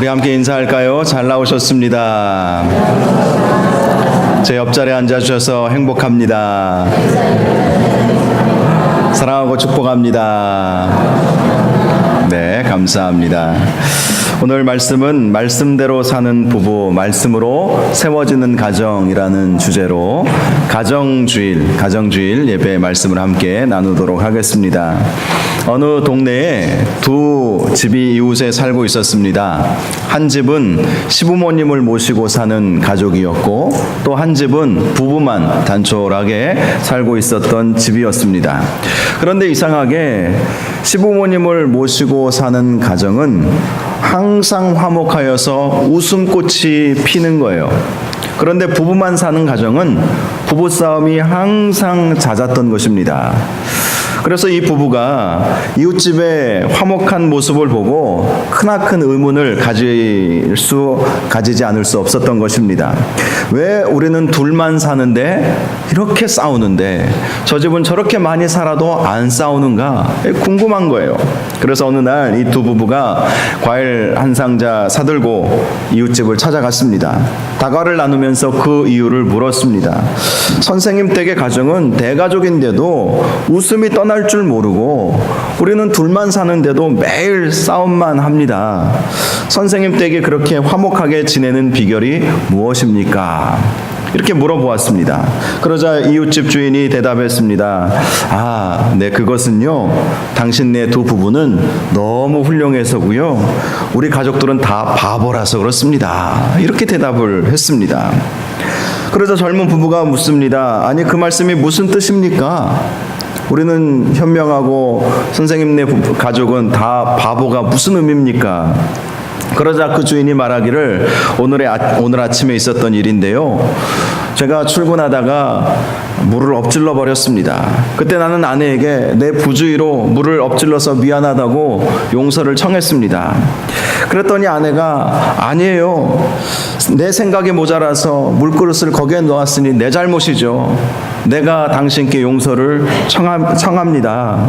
우리 함께 인사할까요? 잘 나오셨습니다. 제 옆자리에 앉아주셔서 행복합니다. 사랑하고 축복합니다. 네, 감사합니다. 오늘 말씀은 말씀대로 사는 부부, 말씀으로 세워지는 가정이라는 주제로 가정주일 예배 말씀을 함께 나누도록 하겠습니다. 어느 동네에 두 집이 이웃에 살고 있었습니다. 한 집은 시부모님을 모시고 사는 가족이었고 또 한 집은 부부만 단촐하게 살고 있었던 집이었습니다. 그런데 이상하게 시부모님을 모시고 사는 가정은 항상 화목하여서 웃음꽃이 피는 거예요. 그런데 부부만 사는 가정은 부부싸움이 항상 잦았던 것입니다. 그래서 이 부부가 이웃집의 화목한 모습을 보고 크나큰 의문을 가지지 않을 수 없었던 것입니다. 왜 우리는 둘만 사는데 이렇게 싸우는데 저 집은 저렇게 많이 살아도 안 싸우는가 궁금한 거예요. 그래서 어느 날 이 두 부부가 과일 한 상자 사들고 이웃집을 찾아갔습니다. 다과를 나누면서 그 이유를 물었습니다. 선생님 댁의 가정은 대가족인데도 웃음이 떠날 줄 모르고 우리는 둘만 사는데도 매일 싸움만 합니다. 선생님 댁이 그렇게 화목하게 지내는 비결이 무엇입니까? 이렇게 물어보았습니다. 그러자 이웃집 주인이 대답했습니다. 네, 그것은요, 당신네 두 부부는 너무 훌륭해서고요, 우리 가족들은 다 바보라서 그렇습니다. 이렇게 대답을 했습니다. 그러자 젊은 부부가 묻습니다. 아니, 그 말씀이 무슨 뜻입니까? 우리는 현명하고 선생님네 가족은 다 바보가 무슨 의미입니까? 그러자 그 주인이 말하기를 오늘 아침에 있었던 일인데요. 제가 출근하다가 물을 엎질러 버렸습니다. 그때 나는 아내에게 내 부주의로 물을 엎질러서 미안하다고 용서를 청했습니다. 그랬더니 아내가 아니에요. 내 생각이 모자라서 물그릇을 거기에 놓았으니 내 잘못이죠. 내가 당신께 용서를 청합니다.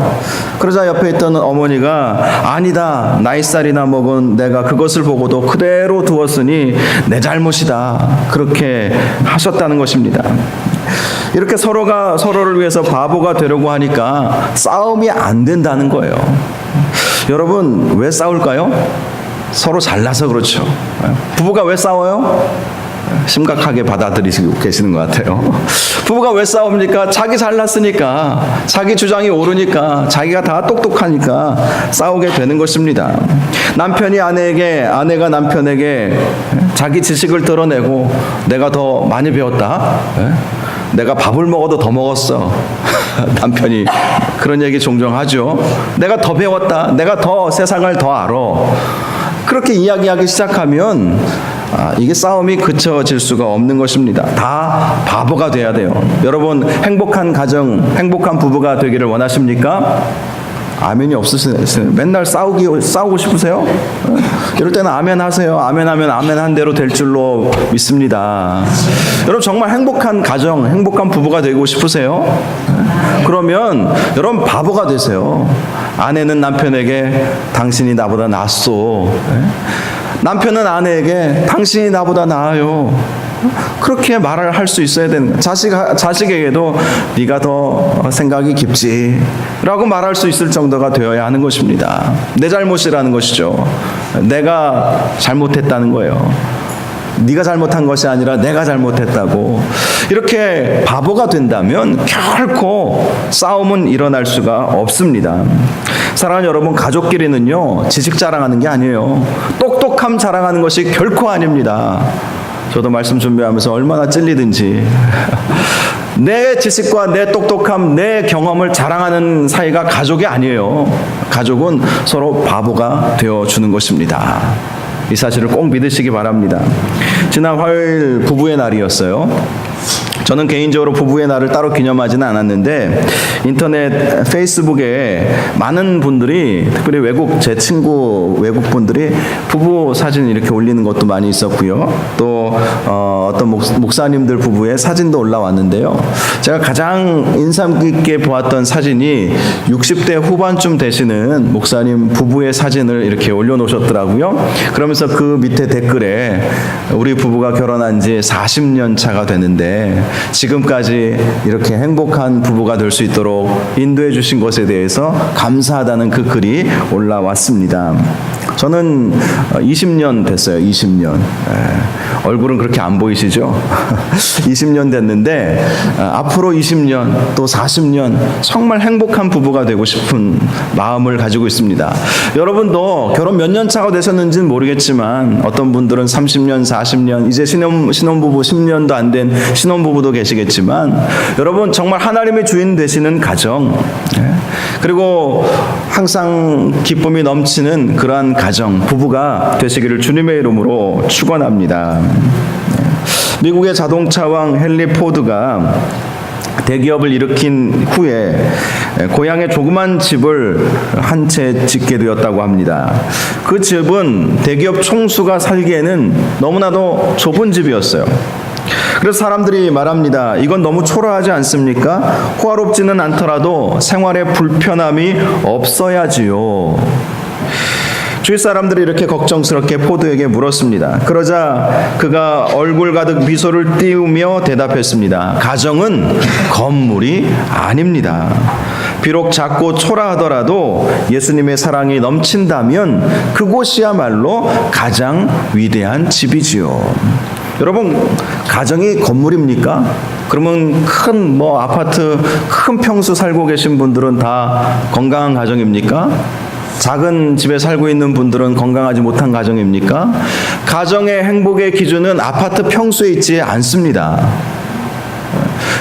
그러자 옆에 있던 어머니가 아니다. 나이살이나 먹은 내가 그것을 보고도 그대로 두었으니 내 잘못이다. 그렇게 하셨다는 것입니다. 이렇게 서로가 서로를 위해서 바보가 되려고 하니까 싸움이 안 된다는 거예요. 여러분, 왜 싸울까요? 서로 잘나서 그렇죠. 부부가 왜 싸워요? 심각하게 받아들이시고 계시는 것 같아요. 부부가 왜 싸웁니까? 자기 잘났으니까, 자기 주장이 옳으니까, 자기가 다 똑똑하니까 싸우게 되는 것입니다. 남편이 아내에게, 아내가 남편에게 자기 지식을 드러내고 내가 더 많이 배웠다, 내가 밥을 먹어도 더 먹었어, 남편이 그런 얘기 종종 하죠. 내가 더 배웠다, 내가 더 세상을 더 알아, 그렇게 이야기하기 시작하면 이게 싸움이 그쳐질 수가 없는 것입니다. 다 바보가 돼야 돼요. 여러분, 행복한 가정, 행복한 부부가 되기를 원하십니까? 아멘이 없으세요? 맨날 싸우고 싶으세요? 이럴 때는 아멘 하세요. 아멘하면 아멘한 대로 될 줄로 믿습니다. 여러분, 정말 행복한 가정, 행복한 부부가 되고 싶으세요? 그러면 여러분 바보가 되세요. 아내는 남편에게 당신이 나보다 낫소. 남편은 아내에게 당신이 나보다 나아요. 그렇게 말을 할 수 있어야 되는 거예요. 자식에게도 네가 더 생각이 깊지 라고 말할 수 있을 정도가 되어야 하는 것입니다. 내 잘못이라는 것이죠. 내가 잘못했다는 거예요. 네가 잘못한 것이 아니라 내가 잘못했다고. 이렇게 바보가 된다면 결코 싸움은 일어날 수가 없습니다. 사랑하는 여러분, 가족끼리는요, 지식 자랑하는 게 아니에요. 똑똑함 자랑하는 것이 결코 아닙니다. 저도 말씀 준비하면서 얼마나 찔리든지 내 지식과 내 똑똑함, 내 경험을 자랑하는 사이가 가족이 아니에요. 가족은 서로 바보가 되어주는 것입니다. 이 사실을 꼭 믿으시기 바랍니다. 지난 화요일 부부의 날이었어요. 저는 개인적으로 부부의 날을 따로 기념하지는 않았는데 인터넷 페이스북에 많은 분들이, 특별히 제 친구 외국 분들이 부부 사진 이렇게 올리는 것도 많이 있었고요. 또 어떤 목사님들 부부의 사진도 올라왔는데요. 제가 가장 인상 깊게 보았던 사진이 60대 후반쯤 되시는 목사님 부부의 사진을 이렇게 올려놓으셨더라고요. 그러면서 그 밑에 댓글에 우리 부부가 결혼한 지 40년 차가 되는데 지금까지 이렇게 행복한 부부가 될 수 있도록 인도해 주신 것에 대해서 감사하다는 그 글이 올라왔습니다. 저는 20년 됐어요. 20년. 얼굴은 그렇게 안 보이시죠? 20년 됐는데 앞으로 20년 또 40년 정말 행복한 부부가 되고 싶은 마음을 가지고 있습니다. 여러분도 결혼 몇 년 차가 되셨는지는 모르겠지만 어떤 분들은 30년, 40년, 이제 신혼부부 10년도 안 된 신혼부부도 계시겠지만 여러분 정말 하나님의 주인 되시는 가정, 그리고 항상 기쁨이 넘치는 그러한 가정, 부부가 되시기를 주님의 이름으로 축원합니다. 미국의 자동차왕 헨리 포드가 대기업을 일으킨 후에 고향에 조그만 집을 한 채 짓게 되었다고 합니다. 그 집은 대기업 총수가 살기에는 너무나도 좁은 집이었어요. 그래서 사람들이 말합니다. 이건 너무 초라하지 않습니까? 호화롭지는 않더라도 생활에 불편함이 없어야지요. 주위 사람들이 이렇게 걱정스럽게 포드에게 물었습니다. 그러자 그가 얼굴 가득 미소를 띄우며 대답했습니다. 가정은 건물이 아닙니다. 비록 작고 초라하더라도 예수님의 사랑이 넘친다면 그곳이야말로 가장 위대한 집이지요. 여러분, 가정이 건물입니까? 그러면 큰 아파트, 큰 평수 살고 계신 분들은 다 건강한 가정입니까? 작은 집에 살고 있는 분들은 건강하지 못한 가정입니까? 가정의 행복의 기준은 아파트 평수에 있지 않습니다.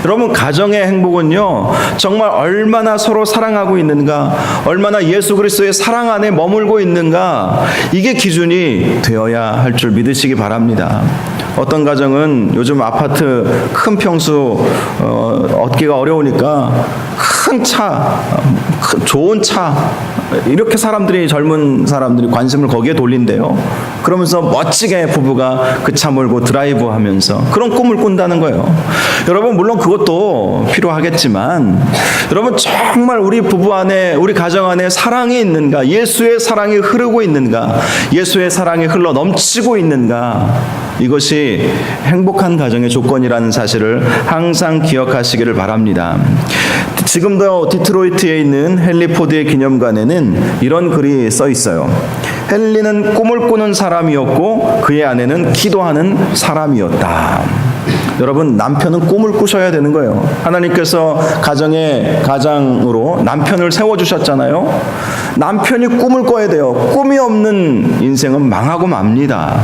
여러분, 가정의 행복은요, 정말 얼마나 서로 사랑하고 있는가, 얼마나 예수 그리스도의 사랑 안에 머물고 있는가, 이게 기준이 되어야 할 줄 믿으시기 바랍니다. 어떤 가정은 요즘 아파트 큰 평수 얻기가 어려우니까 큰 차, 좋은 차, 이렇게 젊은 사람들이 관심을 거기에 돌린대요. 그러면서 멋지게 부부가 그 차 몰고 드라이브 하면서 그런 꿈을 꾼다는 거예요. 여러분, 물론 그것도 필요하겠지만 여러분, 정말 우리 부부 안에, 우리 가정 안에 사랑이 있는가, 예수의 사랑이 흐르고 있는가, 예수의 사랑이 흘러 넘치고 있는가, 이것이 행복한 가정의 조건이라는 사실을 항상 기억하시기를 바랍니다. 지금도 디트로이트에 있는 헨리 포드의 기념관에는 이런 글이 써 있어요. 헨리는 꿈을 꾸는 사람이었고 그의 아내는 기도하는 사람이었다. 여러분, 남편은 꿈을 꾸셔야 되는 거예요. 하나님께서 가정의 가장으로 남편을 세워주셨잖아요. 남편이 꿈을 꿔야 돼요. 꿈이 없는 인생은 망하고 맙니다.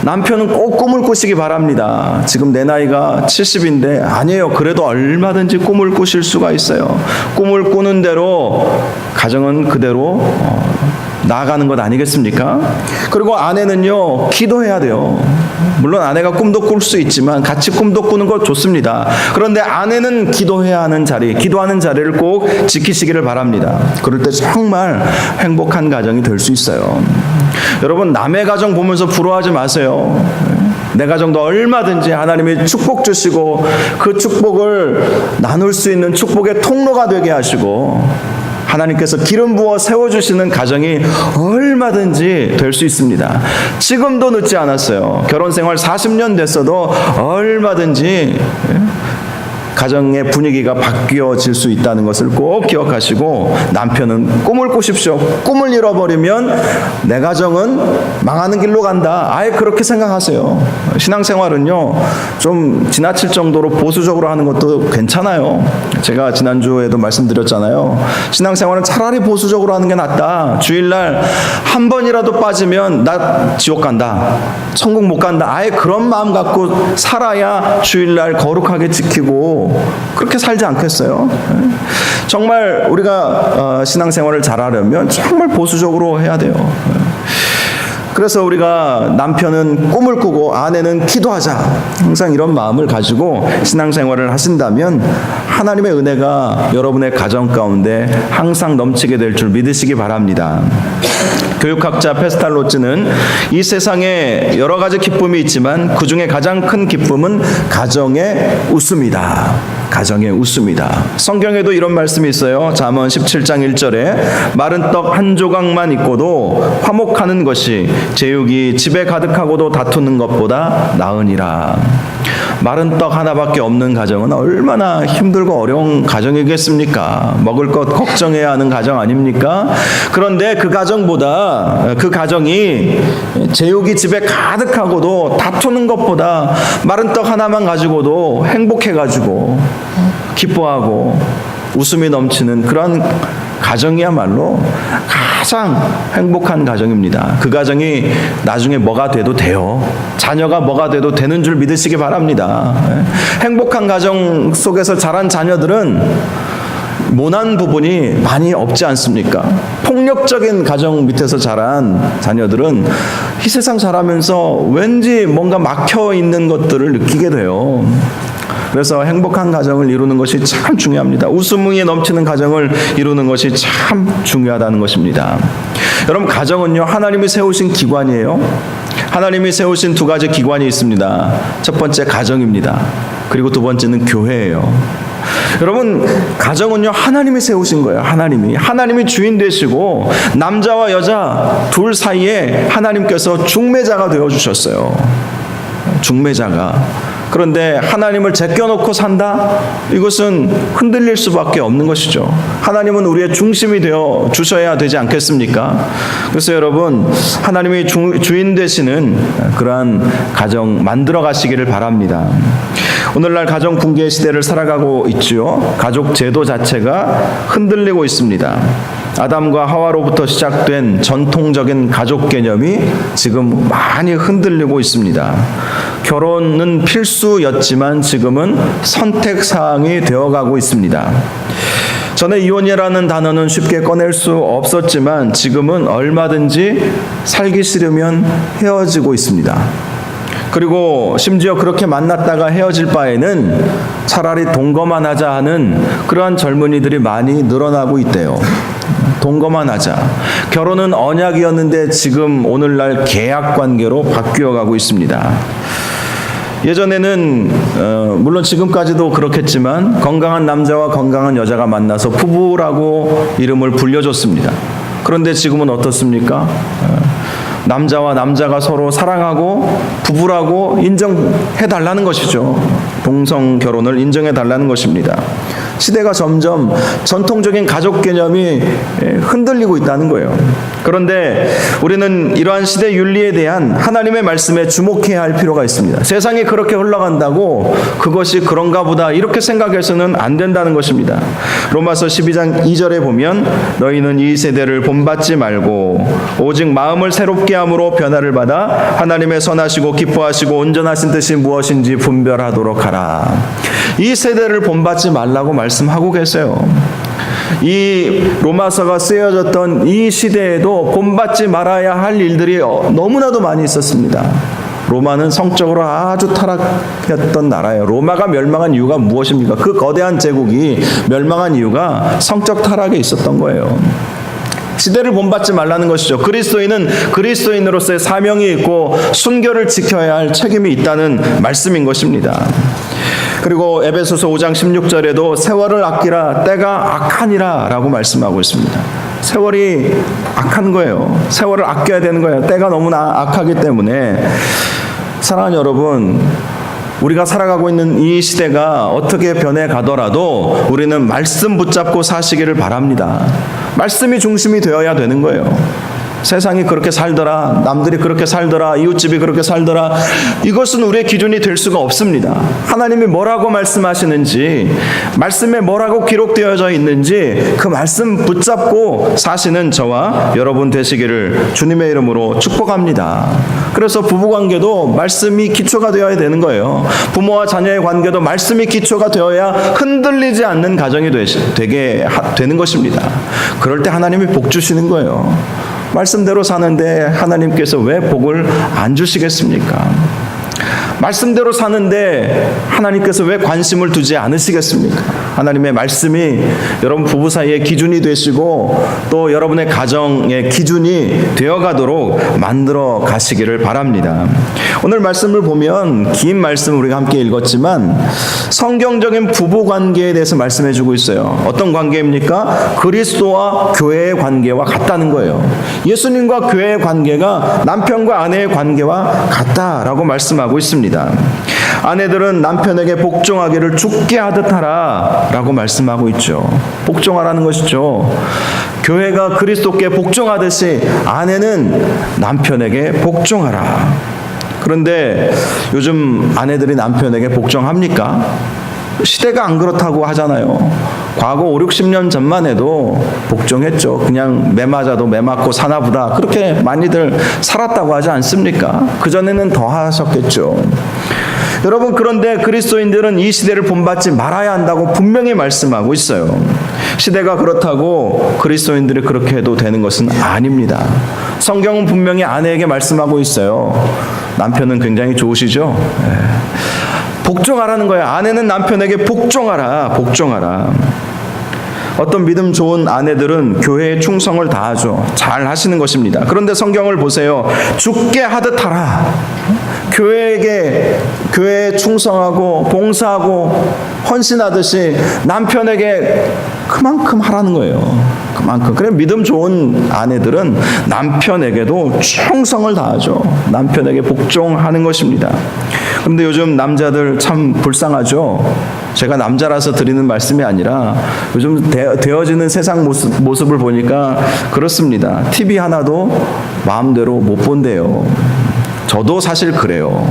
남편은 꼭 꿈을 꾸시기 바랍니다. 지금 내 나이가 70인데 아니에요. 그래도 얼마든지 꿈을 꾸실 수가 있어요. 꿈을 꾸는 대로 가정은 그대로 나아가는 것 아니겠습니까? 그리고 아내는요, 기도해야 돼요. 물론 아내가 꿈도 꿀 수 있지만 같이 꿈도 꾸는 것 좋습니다. 그런데 아내는 기도해야 하는 자리, 기도하는 자리를 꼭 지키시기를 바랍니다. 그럴 때 정말 행복한 가정이 될 수 있어요. 여러분, 남의 가정 보면서 부러워하지 마세요. 내 가정도 얼마든지 하나님이 축복 주시고 그 축복을 나눌 수 있는 축복의 통로가 되게 하시고 하나님께서 기름 부어 세워주시는 가정이 얼마든지 될 수 있습니다. 지금도 늦지 않았어요. 결혼 생활 40년 됐어도 얼마든지 가정의 분위기가 바뀌어질 수 있다는 것을 꼭 기억하시고 남편은 꿈을 꾸십시오. 꿈을 잃어버리면 내 가정은 망하는 길로 간다. 아예 그렇게 생각하세요. 신앙생활은요, 좀 지나칠 정도로 보수적으로 하는 것도 괜찮아요. 제가 지난주에도 말씀드렸잖아요. 신앙생활은 차라리 보수적으로 하는 게 낫다. 주일날 한 번이라도 빠지면 나 지옥 간다, 천국 못 간다. 아예 그런 마음 갖고 살아야 주일날 거룩하게 지키고 그렇게 살지 않겠어요? 정말 우리가 신앙생활을 잘하려면 정말 보수적으로 해야 돼요. 그래서 우리가 남편은 꿈을 꾸고 아내는 기도하자, 항상 이런 마음을 가지고 신앙생활을 하신다면 하나님의 은혜가 여러분의 가정 가운데 항상 넘치게 될 줄 믿으시기 바랍니다. 교육학자 페스탈로츠는 이 세상에 여러 가지 기쁨이 있지만 그 중에 가장 큰 기쁨은 가정의 웃음이다. 가정의 웃음이다. 성경에도 이런 말씀이 있어요. 잠언 17장 1절에 마른 떡 한 조각만 있고도 화목하는 것이 제육이 집에 가득하고도 다투는 것보다 나으니라. 마른 떡 하나밖에 없는 가정은 얼마나 힘들고 어려운 가정이겠습니까? 먹을 것 걱정해야 하는 가정 아닙니까? 그런데 그 가정보다, 그 가정이 제육이 집에 가득하고도 다투는 것보다 마른 떡 하나만 가지고도 행복해가지고 기뻐하고 웃음이 넘치는 그런 가정이야말로 가장 행복한 가정입니다. 그 가정이 나중에 뭐가 돼도 돼요. 자녀가 뭐가 돼도 되는 줄 믿으시기 바랍니다. 행복한 가정 속에서 자란 자녀들은 모난 부분이 많이 없지 않습니까? 폭력적인 가정 밑에서 자란 자녀들은 이 세상 살아면서 왠지 뭔가 막혀 있는 것들을 느끼게 돼요. 그래서 행복한 가정을 이루는 것이 참 중요합니다. 웃음이 넘치는 가정을 이루는 것이 참 중요하다는 것입니다. 여러분, 가정은요, 하나님이 세우신 기관이에요. 하나님이 세우신 두 가지 기관이 있습니다. 첫 번째 가정입니다. 그리고 두 번째는 교회예요. 여러분, 가정은요, 하나님이 세우신 거예요. 하나님이 주인 되시고 남자와 여자 둘 사이에 하나님께서 중매자가 되어주셨어요. 중매자가. 그런데 하나님을 제껴놓고 산다? 이것은 흔들릴 수밖에 없는 것이죠. 하나님은 우리의 중심이 되어 주셔야 되지 않겠습니까? 그래서 여러분, 하나님이 주인 되시는 그러한 가정 만들어 가시기를 바랍니다. 오늘날 가정 붕괴 시대를 살아가고 있지요. 가족 제도 자체가 흔들리고 있습니다. 아담과 하와로부터 시작된 전통적인 가족 개념이 지금 많이 흔들리고 있습니다. 결혼은 필수였지만 지금은 선택사항이 되어가고 있습니다. 전에 이혼이라는 단어는 쉽게 꺼낼 수 없었지만 지금은 얼마든지 살기 싫으면 헤어지고 있습니다. 그리고 심지어 그렇게 만났다가 헤어질 바에는 차라리 동거만 하자 하는 그러한 젊은이들이 많이 늘어나고 있대요. 동거만 하자. 결혼은 언약이었는데 지금 오늘날 계약 관계로 바뀌어 가고 있습니다. 예전에는 물론 지금까지도 그렇겠지만 건강한 남자와 건강한 여자가 만나서 부부라고 이름을 불려줬습니다. 그런데 지금은 어떻습니까? 남자와 남자가 서로 사랑하고 부부라고 인정해달라는 것이죠. 동성 결혼을 인정해달라는 것입니다. 시대가 점점 전통적인 가족 개념이 흔들리고 있다는 거예요. 그런데 우리는 이러한 시대 윤리에 대한 하나님의 말씀에 주목해야 할 필요가 있습니다. 세상이 그렇게 흘러간다고 그것이 그런가 보다 이렇게 생각해서는 안 된다는 것입니다. 로마서 12장 2절에 보면 너희는 이 세대를 본받지 말고 오직 마음을 새롭게 함으로 변화를 받아 하나님의 선하시고 기뻐하시고 온전하신 뜻이 무엇인지 분별하도록 하라. 이 세대를 본받지 말라고 말씀하고 계세요. 이 로마서가 쓰여졌던 이 시대에도 본받지 말아야 할 일들이 너무나도 많이 있었습니다. 로마는 성적으로 아주 타락했던 나라예요. 로마가 멸망한 이유가 무엇입니까? 그 거대한 제국이 멸망한 이유가 성적 타락에 있었던 거예요. 시대를 본받지 말라는 것이죠. 그리스도인은 그리스도인으로서의 사명이 있고 순결을 지켜야 할 책임이 있다는 말씀인 것입니다. 그리고 에베소서 5장 16절에도 세월을 아끼라 때가 악하니라 라고 말씀하고 있습니다. 세월이 악한 거예요. 세월을 아껴야 되는 거예요. 때가 너무나 악하기 때문에. 사랑하는 여러분, 우리가 살아가고 있는 이 시대가 어떻게 변해가더라도 우리는 말씀 붙잡고 사시기를 바랍니다. 말씀이 중심이 되어야 되는 거예요. 세상이 그렇게 살더라, 남들이 그렇게 살더라, 이웃집이 그렇게 살더라, 이것은 우리의 기준이 될 수가 없습니다. 하나님이 뭐라고 말씀하시는지, 말씀에 뭐라고 기록되어져 있는지 그 말씀 붙잡고 사시는 저와 여러분 되시기를 주님의 이름으로 축복합니다. 그래서 부부관계도 말씀이 기초가 되어야 되는 거예요. 부모와 자녀의 관계도 말씀이 기초가 되어야 흔들리지 않는 가정이 되게 되는 것입니다. 그럴 때 하나님이 복 주시는 거예요. 말씀대로 사는데 하나님께서 왜 복을 안 주시겠습니까? 말씀대로 사는데 하나님께서 왜 관심을 두지 않으시겠습니까? 하나님의 말씀이 여러분 부부 사이의 기준이 되시고 또 여러분의 가정의 기준이 되어가도록 만들어 가시기를 바랍니다. 오늘 말씀을 보면 긴 말씀 우리가 함께 읽었지만 성경적인 부부 관계에 대해서 말씀해 주고 있어요. 어떤 관계입니까? 그리스도와 교회의 관계와 같다는 거예요. 예수님과 교회의 관계가 남편과 아내의 관계와 같다라고 말씀하고 있습니다. 아내들은 남편에게 복종하기를 죽게 하듯 하라 라고 말씀하고 있죠. 복종하라는 것이죠. 교회가 그리스도께 복종하듯이 아내는 남편에게 복종하라. 그런데 요즘 아내들이 남편에게 복종합니까? 시대가 안 그렇다고 하잖아요. 과거 5, 60년 전만 해도 복종했죠. 그냥 매 맞아도 매 맞고 사나보다 그렇게 많이들 살았다고 하지 않습니까? 그전에는 더 하셨겠죠. 여러분, 그런데 그리스도인들은 이 시대를 본받지 말아야 한다고 분명히 말씀하고 있어요. 시대가 그렇다고 그리스도인들이 그렇게 해도 되는 것은 아닙니다. 성경은 분명히 아내에게 말씀하고 있어요. 남편은 굉장히 좋으시죠? 복종하라는 거예요. 아내는 남편에게 복종하라, 복종하라. 어떤 믿음 좋은 아내들은 교회에 충성을 다하죠. 잘 하시는 것입니다. 그런데 성경을 보세요. 죽게 하듯 하라. 교회에 충성하고 봉사하고 헌신하듯이 남편에게 그만큼 하라는 거예요. 그만큼. 그래, 믿음 좋은 아내들은 남편에게도 충성을 다하죠. 남편에게 복종하는 것입니다. 그런데 요즘 남자들 참 불쌍하죠. 제가 남자라서 드리는 말씀이 아니라 요즘 되어지는 세상 모습을 보니까 그렇습니다. TV 하나도 마음대로 못 본대요. 저도 사실 그래요.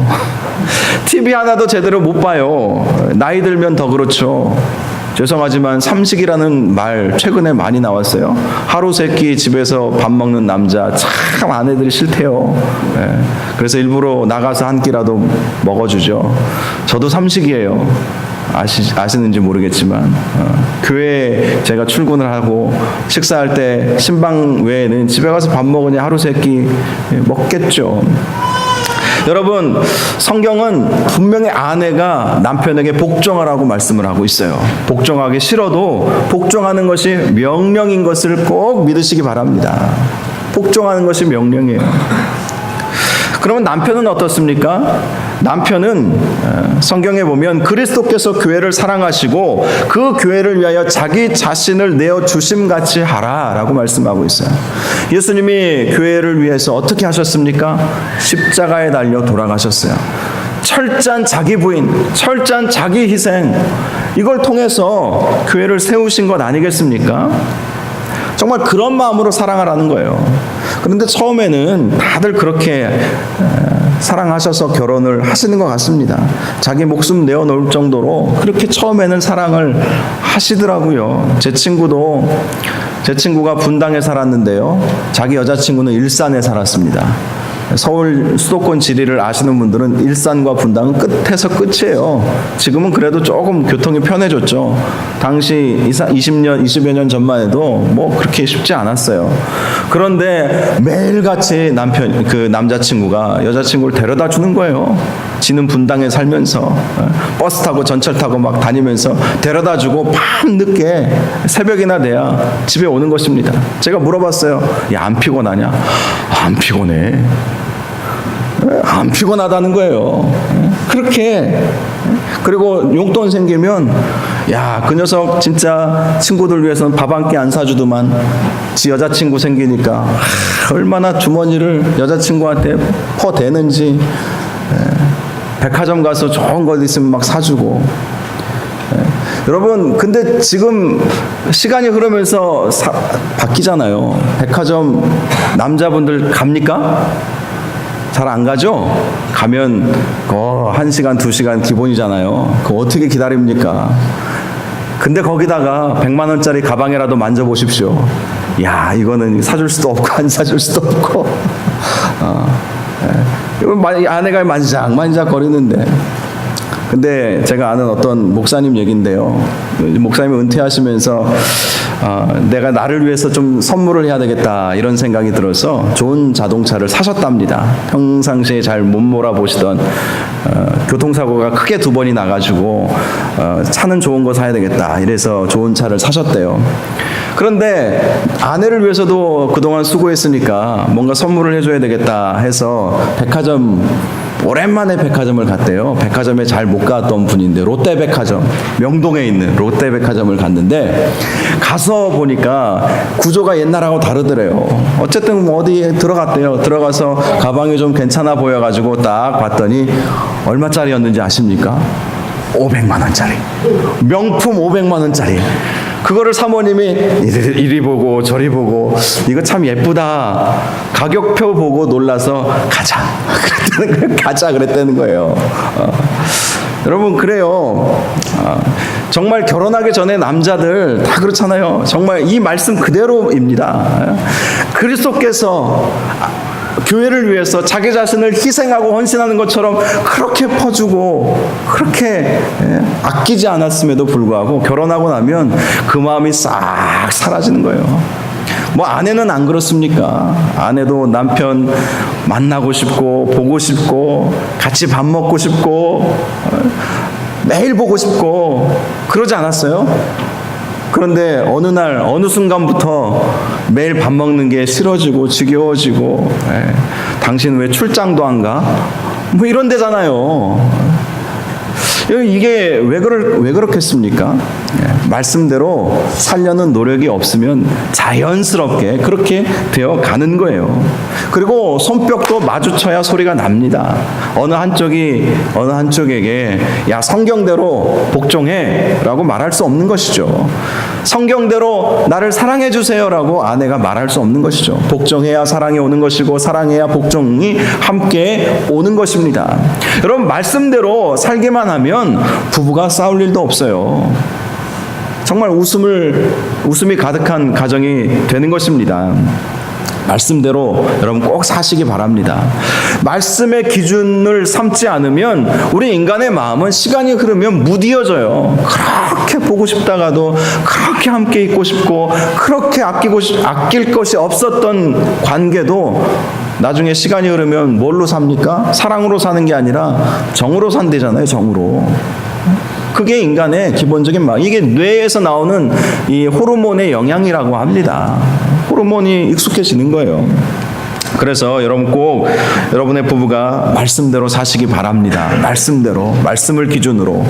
TV 하나도 제대로 못 봐요. 나이 들면 더 그렇죠. 죄송하지만 삼식이라는 말 최근에 많이 나왔어요. 하루 세끼 집에서 밥 먹는 남자 참 아내들이 싫대요. 그래서 일부러 나가서 한 끼라도 먹어주죠. 저도 삼식이에요. 아시는지 모르겠지만 교회에 제가 출근을 하고 식사할 때 신방 외에는 집에 가서 밥 먹으냐 하루 세끼 먹겠죠. 여러분, 성경은 분명히 아내가 남편에게 복종하라고 말씀을 하고 있어요. 복종하기 싫어도 복종하는 것이 명령인 것을 꼭 믿으시기 바랍니다. 복종하는 것이 명령이에요. 그러면 남편은 어떻습니까? 남편은 성경에 보면 그리스도께서 교회를 사랑하시고 그 교회를 위하여 자기 자신을 내어주심같이 하라라고 말씀하고 있어요. 예수님이 교회를 위해서 어떻게 하셨습니까? 십자가에 달려 돌아가셨어요. 철저한 자기 부인, 철저한 자기 희생, 이걸 통해서 교회를 세우신 것 아니겠습니까? 정말 그런 마음으로 사랑하라는 거예요. 그런데 처음에는 다들 그렇게 사랑하셔서 결혼을 하시는 것 같습니다. 자기 목숨 내어놓을 정도로 그렇게 처음에는 사랑을 하시더라고요. 제 친구가 분당에 살았는데요. 자기 여자친구는 일산에 살았습니다. 서울 수도권 지리를 아시는 분들은 일산과 분당은 끝에서 끝이에요. 지금은 그래도 조금 교통이 편해졌죠. 당시 20여 년 전만 해도 뭐 그렇게 쉽지 않았어요. 그런데 매일같이 남자친구가 여자친구를 데려다 주는 거예요. 지는 분당에 살면서 버스 타고 전철 타고 막 다니면서 데려다 주고 밤 늦게 새벽이나 돼야 집에 오는 것입니다. 제가 물어봤어요. 야, 안 피곤하냐? 안 피곤해. 안 피곤하다는 거예요. 그렇게. 그리고 용돈 생기면 야, 그 녀석 진짜 친구들 위해서는 밥 한 끼 안 사주더만 지 여자친구 생기니까 얼마나 주머니를 여자친구한테 퍼대는지. 백화점 가서 좋은 것 있으면 막 사주고. 여러분, 근데 지금 시간이 흐르면서 바뀌잖아요. 백화점 남자분들 갑니까? 잘 안 가죠? 가면 1시간, 2시간 기본이잖아요. 그거 어떻게 기다립니까? 근데 거기다가 100만 원짜리 가방이라도 만져보십시오. 야, 이거는 사줄 수도 없고 안 사줄 수도 없고. 아내가 만지작 거리는데. 근데 제가 아는 어떤 목사님 얘기인데요. 목사님이 은퇴하시면서 내가 나를 위해서 좀 선물을 해야 되겠다 이런 생각이 들어서 좋은 자동차를 사셨답니다. 평상시에 잘 못 몰아보시던 교통사고가 크게 2번이 나가지고 차는 좋은 거 사야 되겠다 이래서 좋은 차를 사셨대요. 그런데 아내를 위해서도 그동안 수고했으니까 뭔가 선물을 해줘야 되겠다 해서 오랜만에 백화점을 갔대요. 백화점에 잘 못 갔던 분인데 롯데백화점, 명동에 있는 롯데백화점을 갔는데 가서 보니까 구조가 옛날하고 다르더래요. 어쨌든 어디에 들어갔대요. 들어가서 가방이 좀 괜찮아 보여가지고 딱 봤더니 얼마짜리였는지 아십니까? 500만 원짜리. 명품 500만 원짜리. 그거를 사모님이 이리 보고 저리 보고 이거 참 예쁘다. 가격표 보고 놀라서 가자. 그랬다는 거예요. 가자 그랬다는 거예요. 여러분 그래요. 정말 결혼하기 전에 남자들 다 그렇잖아요. 정말 이 말씀 그대로입니다. 그리스도께서 교회를 위해서 자기 자신을 희생하고 헌신하는 것처럼 그렇게 퍼주고 그렇게 아끼지 않았음에도 불구하고 결혼하고 나면 그 마음이 싹 사라지는 거예요. 뭐 아내는 안 그렇습니까? 아내도 남편 만나고 싶고 보고 싶고 같이 밥 먹고 싶고 매일 보고 싶고 그러지 않았어요? 그런데 어느 날 어느 순간부터 매일 밥 먹는 게 싫어지고 지겨워지고 당신 왜 출장도 안 가? 뭐 이런 데잖아요. 이게 왜 그렇겠습니까? 말씀대로 살려는 노력이 없으면 자연스럽게 그렇게 되어 가는 거예요. 그리고 손뼉도 마주쳐야 소리가 납니다. 어느 한쪽에게 야 성경대로 복종해 라고 말할 수 없는 것이죠. 성경대로 나를 사랑해 주세요라고 아내가 말할 수 없는 것이죠. 복종해야 사랑이 오는 것이고 사랑해야 복종이 함께 오는 것입니다. 여러분 말씀대로 살기만 하면 부부가 싸울 일도 없어요. 정말 웃음이 가득한 가정이 되는 것입니다. 말씀대로 여러분 꼭 사시기 바랍니다. 말씀의 기준을 삼지 않으면 우리 인간의 마음은 시간이 흐르면 무디어져요. 그렇게 보고 싶다가도 그렇게 함께 있고 싶고 그렇게 아낄 것이 없었던 관계도 나중에 시간이 흐르면 뭘로 삽니까? 사랑으로 사는 게 아니라 정으로 산대잖아요. 정으로. 그게 인간의 기본적인 마음. 이게 뇌에서 나오는 이 호르몬의 영향이라고 합니다. 호르몬이 익숙해지는 거예요. 그래서 여러분 꼭 여러분의 부부가 말씀대로 사시기 바랍니다. 말씀대로, 말씀을 기준으로.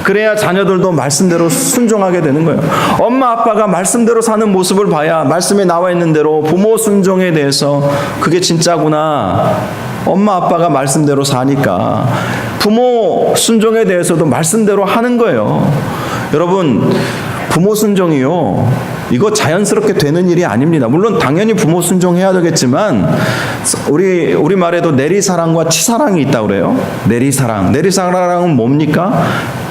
그래야 자녀들도 말씀대로 순종하게 되는 거예요. 엄마 아빠가 말씀대로 사는 모습을 봐야 말씀에 나와 있는 대로 부모 순종에 대해서 그게 진짜구나. 엄마 아빠가 말씀대로 사니까 부모 순종에 대해서도 말씀대로 하는 거예요. 여러분 부모 순종이요, 이거 자연스럽게 되는 일이 아닙니다. 물론 당연히 부모 순종해야 되겠지만 우리 말에도 내리사랑과 치사랑이 있다고 그래요. 내리사랑은 뭡니까?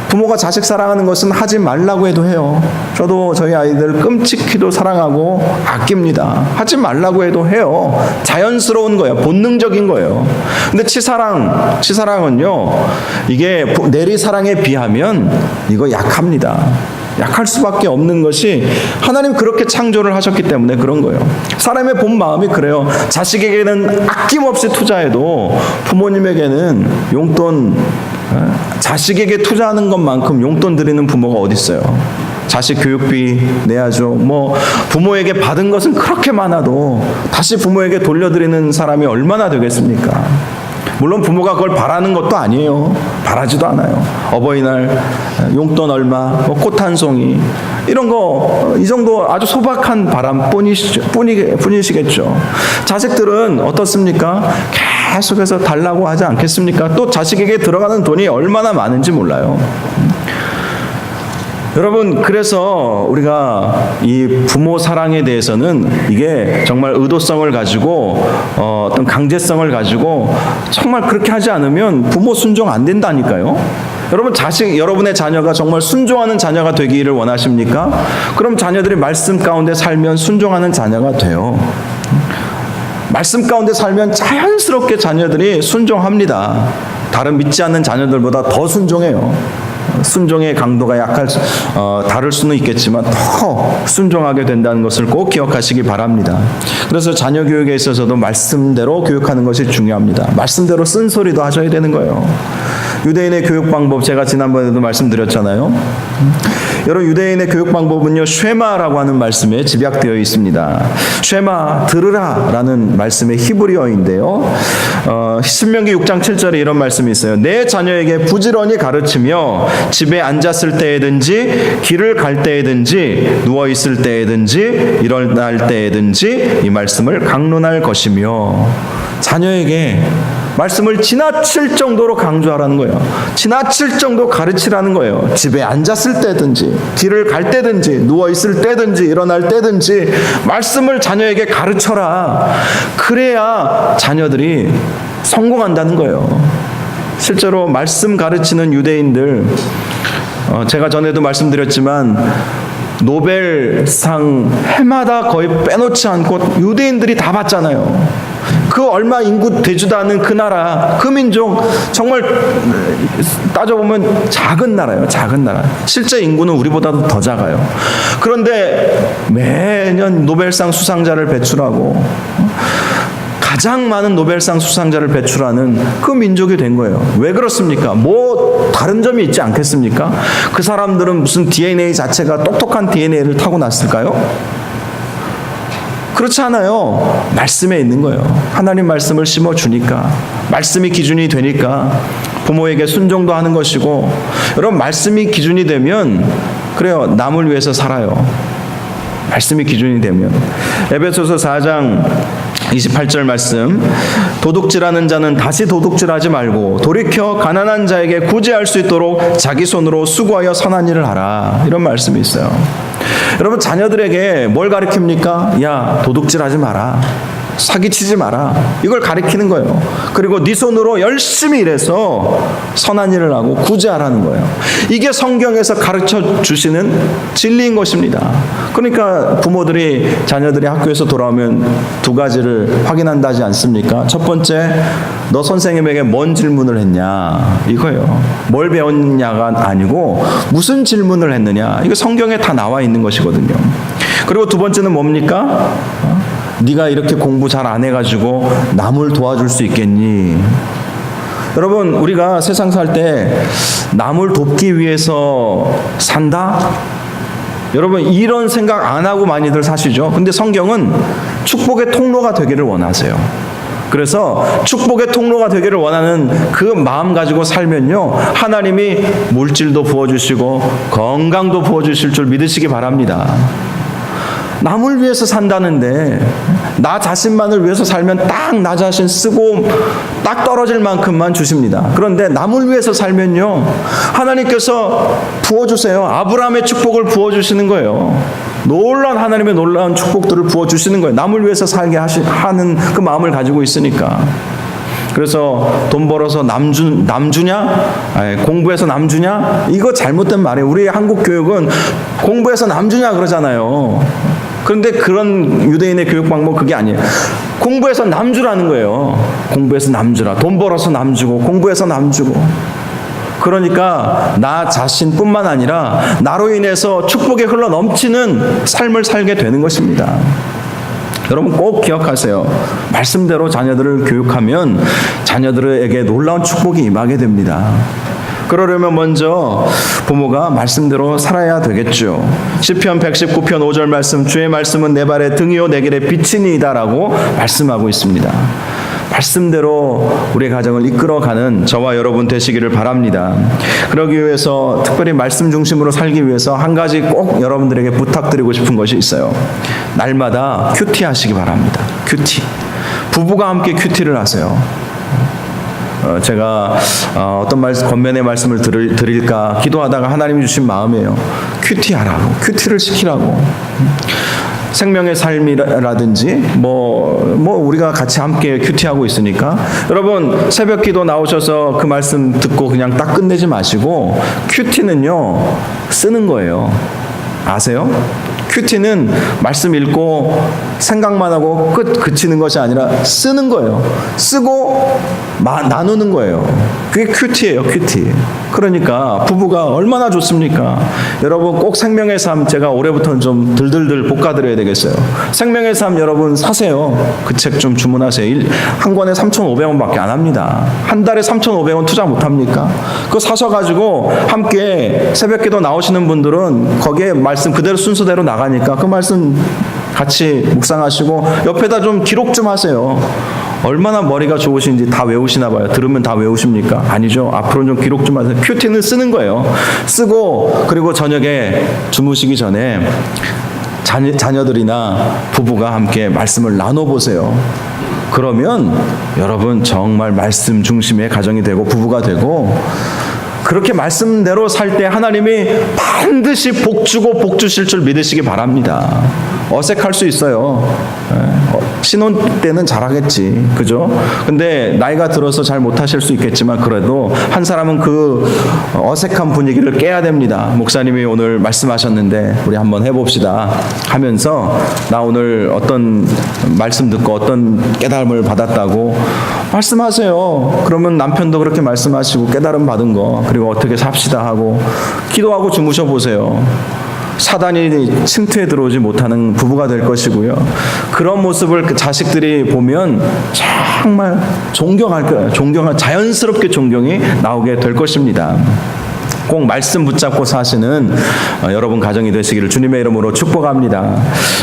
부모가 자식 사랑하는 것은 하지 말라고 해도 해요. 저도 저희 아이들 끔찍히도 사랑하고 아낍니다. 하지 말라고 해도 해요. 자연스러운 거예요. 본능적인 거예요. 근데 치사랑은요, 이게 내리사랑에 비하면 이거 약합니다. 약할 수밖에 없는 것이 하나님 그렇게 창조를 하셨기 때문에 그런 거예요. 사람의 본 마음이 그래요. 자식에게는 아낌없이 투자해도 부모님에게는 용돈, 자식에게 투자하는 것만큼 용돈 드리는 부모가 어디 있어요? 자식 교육비 내야죠. 뭐 부모에게 받은 것은 그렇게 많아도 다시 부모에게 돌려드리는 사람이 얼마나 되겠습니까? 물론 부모가 그걸 바라는 것도 아니에요. 바라지도 않아요. 어버이날 용돈 얼마, 꽃 한 송이, 이런 거, 이 정도 아주 소박한 바람 뿐이시겠죠. 자식들은 어떻습니까? 계속해서 달라고 하지 않겠습니까? 또 자식에게 들어가는 돈이 얼마나 많은지 몰라요. 여러분, 그래서 우리가 이 부모 사랑에 대해서는 이게 정말 의도성을 가지고 어떤 강제성을 가지고 정말 그렇게 하지 않으면 부모 순종 안 된다니까요. 여러분, 여러분의 자녀가 정말 순종하는 자녀가 되기를 원하십니까? 그럼 자녀들이 말씀 가운데 살면 순종하는 자녀가 돼요. 말씀 가운데 살면 자연스럽게 자녀들이 순종합니다. 다른 믿지 않는 자녀들보다 더 순종해요. 순종의 강도가 다를 수는 있겠지만 더 순종하게 된다는 것을 꼭 기억하시기 바랍니다. 그래서 자녀 교육에 있어서도 말씀대로 교육하는 것이 중요합니다. 말씀대로 쓴소리도 하셔야 되는 거예요. 유대인의 교육 방법, 제가 지난번에도 말씀드렸잖아요. 여러분, 유대인의 교육 방법은요, 쉐마라고 하는 말씀에 집약되어 있습니다. 쉐마, 들으라 라는 말씀의 히브리어인데요. 신명기 6장 7절에 이런 말씀이 있어요. 내 자녀에게 부지런히 가르치며 집에 앉았을 때에든지 길을 갈 때에든지 누워 있을 때에든지 일어날 때에든지 이 말씀을 강론할 것이며, 자녀에게 말씀을 지나칠 정도로 강조하라는 거예요. 지나칠 정도 가르치라는 거예요. 집에 앉았을 때든지 길을 갈 때든지 누워 있을 때든지 일어날 때든지 말씀을 자녀에게 가르쳐라. 그래야 자녀들이 성공한다는 거예요. 실제로 말씀 가르치는 유대인들, 제가 전에도 말씀드렸지만 노벨상 해마다 거의 빼놓지 않고 유대인들이 다 받잖아요. 그 얼마 인구 되지도 않은 그 나라, 그 민족, 정말 따져보면 작은 나라예요. 작은 나라. 실제 인구는 우리보다도 더 작아요. 그런데 매년 노벨상 수상자를 배출하고 가장 많은 노벨상 수상자를 배출하는 그 민족이 된 거예요. 왜 그렇습니까? 뭐 다른 점이 있지 않겠습니까? 그 사람들은 무슨 DNA 자체가 똑똑한 DNA를 타고났을까요? 그렇지 않아요. 말씀에 있는 거예요. 하나님 말씀을 심어주니까, 말씀이 기준이 되니까 부모에게 순종도 하는 것이고, 여러분, 말씀이 기준이 되면 그래요, 남을 위해서 살아요. 말씀이 기준이 되면. 에베소서 4장 28절 말씀, 도둑질하는 자는 다시 도둑질하지 말고 돌이켜 가난한 자에게 구제할 수 있도록 자기 손으로 수고하여 선한 일을 하라. 이런 말씀이 있어요. 여러분, 자녀들에게 뭘 가르칩니까? 야, 도둑질하지 마라, 사기치지 마라, 이걸 가르치는 거예요. 그리고 네 손으로 열심히 일해서 선한 일을 하고 구제하라는 거예요. 이게 성경에서 가르쳐 주시는 진리인 것입니다. 그러니까 부모들이 자녀들이 학교에서 돌아오면 두 가지를 확인한다지 않습니까? 첫 번째, 너 선생님에게 뭔 질문을 했냐, 이거예요. 뭘 배웠냐가 아니고 무슨 질문을 했느냐, 이거 성경에 다 나와 있는 것이거든요. 그리고 두 번째는 뭡니까? 네가 이렇게 공부 잘 안 해가지고 남을 도와줄 수 있겠니? 여러분, 우리가 세상 살 때 남을 돕기 위해서 산다? 여러분, 이런 생각 안 하고 많이들 사시죠? 근데 성경은 축복의 통로가 되기를 원하세요. 그래서 축복의 통로가 되기를 원하는 그 마음 가지고 살면요, 하나님이 물질도 부어주시고 건강도 부어주실 줄 믿으시기 바랍니다. 남을 위해서 산다는데 나 자신만을 위해서 살면 딱 나 자신 쓰고 딱 떨어질 만큼만 주십니다. 그런데 남을 위해서 살면요, 하나님께서 부어주세요. 아브라함의 축복을 부어주시는 거예요. 놀라운 하나님의 놀라운 축복들을 부어주시는 거예요. 남을 위해서 살게 하는 그 마음을 가지고 있으니까. 그래서 돈 벌어서 남주냐? 공부해서 남주냐? 이거 잘못된 말이에요. 우리 한국 교육은 공부해서 남주냐 그러잖아요. 그런데 그런 유대인의 교육 방법 그게 아니에요. 공부해서 남주라는 거예요. 공부해서 남주라. 돈 벌어서 남주고 공부해서 남주고. 그러니까 나 자신뿐만 아니라 나로 인해서 축복이 흘러 넘치는 삶을 살게 되는 것입니다. 여러분, 꼭 기억하세요. 말씀대로 자녀들을 교육하면 자녀들에게 놀라운 축복이 임하게 됩니다. 그러려면 먼저 부모가 말씀대로 살아야 되겠죠. 시편 119편 5절 말씀, 주의 말씀은 내 발의 등이요 내 길의 빛이니이다라고 말씀하고 있습니다. 말씀대로 우리 가정을 이끌어가는 저와 여러분 되시기를 바랍니다. 그러기 위해서, 특별히 말씀 중심으로 살기 위해서 한 가지 꼭 여러분들에게 부탁드리고 싶은 것이 있어요. 날마다 큐티 하시기 바랍니다. 큐티. 부부가 함께 큐티를 하세요. 제가 어떤 권면의 말씀을 드릴까 기도하다가 하나님이 주신 마음이에요. 큐티하라고, 큐티를 시키라고. 생명의 삶이라든지 뭐 우리가 같이 함께 큐티하고 있으니까, 여러분 새벽 기도 나오셔서 그 말씀 듣고 그냥 딱 끝내지 마시고, 큐티는요 쓰는 거예요. 아세요? 큐티는 말씀 읽고 생각만 하고 그치는 것이 아니라 쓰는 거예요. 쓰고 나누는 거예요. 그게 큐티예요, 큐티. 그러니까 부부가 얼마나 좋습니까? 여러분 꼭 생명의 삶 제가 올해부터는 좀 들들들 볶아드려야 되겠어요. 생명의 삶 여러분 사세요. 그 책 좀 주문하세요. 한 권에 3,500원밖에 안 합니다. 한 달에 3,500원 투자 못합니까? 그거 사셔가지고 함께 새벽기도 나오시는 분들은 거기에 말씀 그대로 순서대로 나가니까 그 말씀 같이 묵상하시고 옆에다 좀 기록 좀 하세요. 얼마나 머리가 좋으신지 다 외우시나 봐요. 들으면 다 외우십니까? 아니죠. 앞으로는 좀 기록 좀 하세요. 큐티는 쓰는 거예요. 쓰고 그리고 저녁에 주무시기 전에 자녀들이나 부부가 함께 말씀을 나눠보세요. 그러면 여러분 정말 말씀 중심의 가정이 되고 부부가 되고 그렇게 말씀대로 살 때 하나님이 반드시 복 주고 복 주실 줄 믿으시기 바랍니다. 어색할 수 있어요. 신혼 때는 잘하겠지, 그죠? 근데 나이가 들어서 잘 못하실 수 있겠지만 그래도 한 사람은 그 어색한 분위기를 깨야 됩니다. 목사님이 오늘 말씀하셨는데 우리 한번 해봅시다 하면서 나 오늘 어떤 말씀 듣고 어떤 깨달음을 받았다고 말씀하세요. 그러면 남편도 그렇게 말씀하시고 깨달음 받은 거 그리고 어떻게 삽시다 하고 기도하고 주무셔 보세요. 사단이 침투에 들어오지 못하는 부부가 될 것이고요. 그런 모습을 그 자식들이 보면 정말 존경할 거예요. 자연스럽게 존경이 나오게 될 것입니다. 꼭 말씀 붙잡고 사시는 여러분 가정이 되시기를 주님의 이름으로 축복합니다.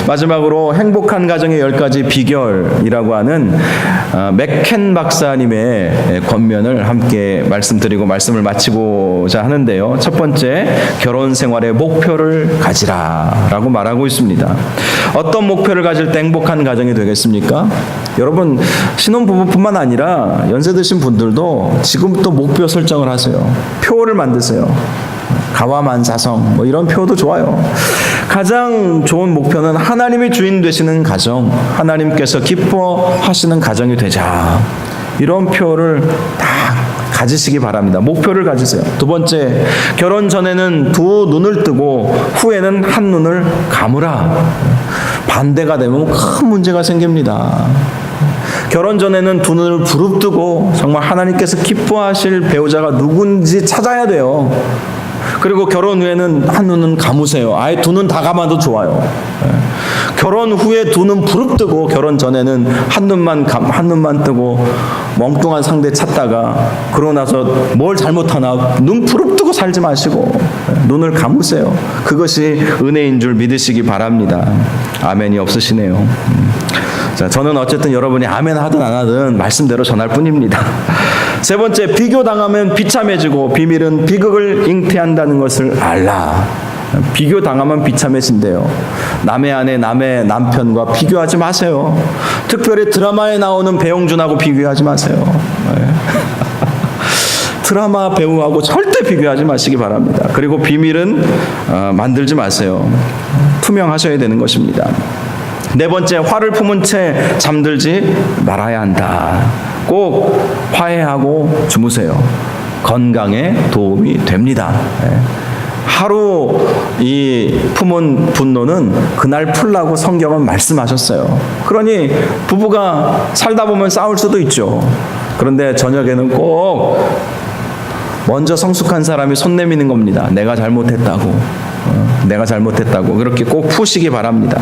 마지막으로 행복한 가정의 10가지 비결이라고 하는 맥켄 박사님의 권면을 함께 말씀드리고 말씀을 마치고자 하는데요. 첫 번째, 결혼 생활의 목표를 가지라 라고 말하고 있습니다. 어떤 목표를 가질 때 행복한 가정이 되겠습니까? 여러분 신혼부부뿐만 아니라 연세 드신 분들도 지금부터 목표 설정을 하세요. 표를 만드세요. 가와만사성 뭐 이런 표도 좋아요. 가장 좋은 목표는 하나님이 주인 되시는 가정, 하나님께서 기뻐하시는 가정이 되자. 이런 표를 다 가지시기 바랍니다. 목표를 가지세요. 두 번째, 결혼 전에는 두 눈을 뜨고 후에는 한 눈을 감으라. 반대가 되면 큰 문제가 생깁니다. 결혼 전에는 두 눈을 부릅뜨고 정말 하나님께서 기뻐하실 배우자가 누군지 찾아야 돼요. 그리고 결혼 후에는 한 눈은 감으세요. 아예 두 눈 다 감아도 좋아요. 결혼 후에 두 눈 부릅뜨고 결혼 전에는 한 눈만 뜨고 멍뚱한 상대 찾다가 그러고 나서 뭘 잘못하나 눈 부릅뜨고 살지 마시고 눈을 감으세요. 그것이 은혜인 줄 믿으시기 바랍니다. 아멘이 없으시네요. 자, 저는 어쨌든 여러분이 아멘 하든 안 하든 말씀대로 전할 뿐입니다. 세 번째, 비교당하면 비참해지고 비밀은 비극을 잉태한다는 것을 알라. 비교당하면 비참해진대요. 남의 아내, 남의 남편과 비교하지 마세요. 특별히 드라마에 나오는 배용준하고 비교하지 마세요. 드라마 배우하고 절대 비교하지 마시기 바랍니다. 그리고 비밀은 만들지 마세요. 투명하셔야 되는 것입니다. 네 번째, 화를 품은 채 잠들지 말아야 한다. 꼭 화해하고 주무세요. 건강에 도움이 됩니다. 하루 이 품은 분노는 그날 풀라고 성경은 말씀하셨어요. 그러니 부부가 살다 보면 싸울 수도 있죠. 그런데 저녁에는 꼭 먼저 성숙한 사람이 손 내미는 겁니다. 내가 잘못했다고. 그렇게 꼭 푸시기 바랍니다.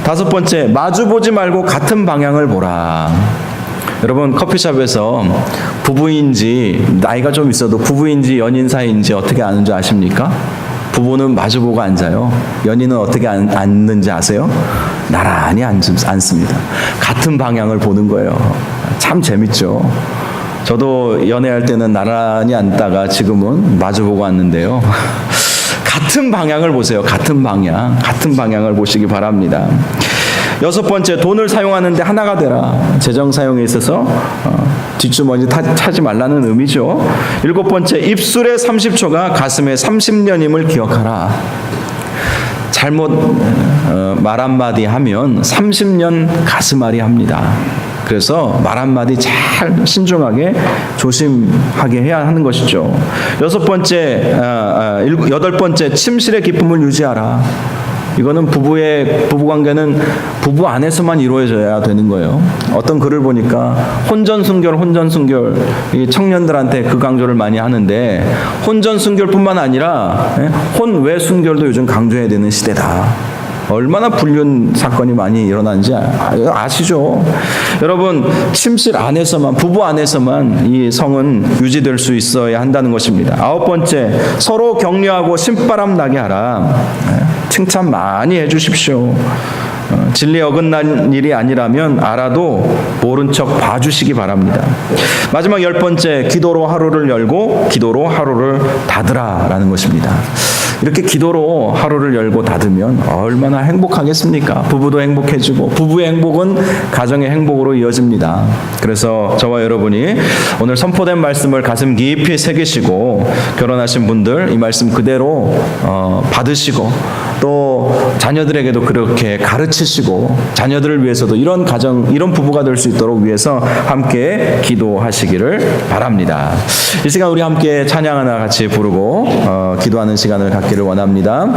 다섯 번째, 마주보지 말고 같은 방향을 보라. 여러분 커피숍에서 부부인지 나이가 좀 있어도 부부인지 연인 사이인지 어떻게 아는 줄 아십니까? 부부는 마주보고 앉아요. 연인은 어떻게 앉는지 아세요? 나란히 앉습니다. 같은 방향을 보는 거예요. 참 재밌죠. 저도 연애할 때는 나란히 앉다가 지금은 마주보고 앉는데요. 같은 방향을 보세요. 같은 방향을 보시기 바랍니다. 여섯 번째, 돈을 사용하는데 하나가 되라. 재정 사용에 있어서 뒷주머니 차지 말라는 의미죠. 일곱 번째, 입술의 30초가 가슴의 30년임을 기억하라. 잘못 말 한마디 하면 30년 가슴앓이 합니다. 그래서 말 한마디 잘 신중하게 조심하게 해야 하는 것이죠. 여덟 번째, 침실의 기쁨을 유지하라. 이거는 부부관계는 부부 안에서만 이루어져야 되는 거예요. 어떤 글을 보니까 혼전순결, 이 청년들한테 그 강조를 많이 하는데 혼전순결뿐만 아니라 혼외순결도 요즘 강조해야 되는 시대다. 얼마나 불륜 사건이 많이 일어나는지 아시죠? 여러분, 침실 안에서만, 부부 안에서만 이 성은 유지될 수 있어야 한다는 것입니다. 9번째, 서로 격려하고 신바람 나게 하라. 칭찬 많이 해주십시오. 진리에 어긋난 일이 아니라면 알아도 모른 척 봐주시기 바랍니다. 마지막 10번째, 기도로 하루를 열고 기도로 하루를 닫으라 라는 것입니다. 이렇게 기도로 하루를 열고 닫으면 얼마나 행복하겠습니까? 부부도 행복해지고 부부의 행복은 가정의 행복으로 이어집니다. 그래서 저와 여러분이 오늘 선포된 말씀을 가슴 깊이 새기시고 결혼하신 분들 이 말씀 그대로 받으시고 또 자녀들에게도 그렇게 가르치시고 자녀들을 위해서도 이런 가정, 이런 부부가 될 수 있도록 위해서 함께 기도하시기를 바랍니다. 이 시간 우리 함께 찬양 하나 같이 부르고 기도하는 시간을 갖기를 원합니다.